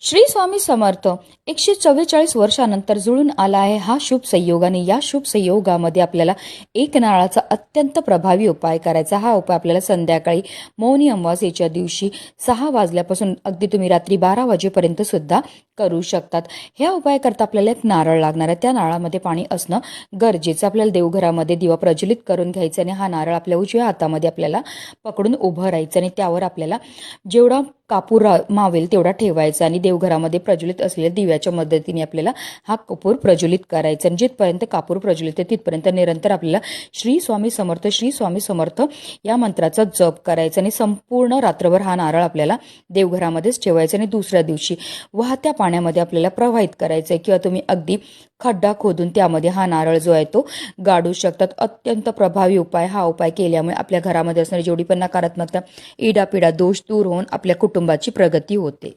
श्री स्वामी समर्थ 144 वर्षानंतर जुळून आला आहे हा शुभ संयोग आणि या शुभ संयोगामध्ये आपल्याला एक नारळाचा अत्यंत प्रभावी उपाय करायचा। हा उपाय आपल्याला संध्याकाळी मौनी अमावास्येच्या दिवशी 6 वाजल्यापासून अगदी तुम्ही रात्री 12 वाजेपर्यंत सुद्धा करू शकतात। ह्या उपाय करता आपल्याला एक नारळ लागणार आहे, त्या नारळामध्ये पाणी असणं गरजेचं। आपल्याला देवघरामध्ये दिवा प्रज्वलित करून घ्यायचा आणि हा नारळ आपल्या उजव्या हातामध्ये आपल्याला पकडून उभं राहायचं आणि त्यावर आपल्याला जेवढा कापूर मावेल तेवढा ठेवायचा आणि देवघरामध्ये प्रज्वलित असलेल्या दिव्याच्या मदतीने आपल्याला हा कापूर प्रज्वलित करायचा आणि जिथपर्यंत कापूर प्रज्वलित आहे तिथपर्यंत निरंतर आपल्याला श्री स्वामी समर्थ श्री स्वामी समर्थ या मंत्राचा जप करायचा आणि संपूर्ण रात्रभर हा नारळ आपल्याला देवघरामध्येच ठेवायचा आणि दुसऱ्या दिवशी वाहत्या पाण्यामध्ये आपल्याला प्रवाहित करायचा आहे किंवा तुम्ही अगदी खड्डा खोदून त्यामध्ये हा नारळ जो आहे तो गाडू शकतात। अत्यंत प्रभावी उपाय। हा उपाय केल्यामुळे आपल्या घरामध्ये असणारी जेवढी पण नकारात्मकता, इडापिडा, दोष दूर होऊन आपल्या कुटुंबाची प्रगती होते।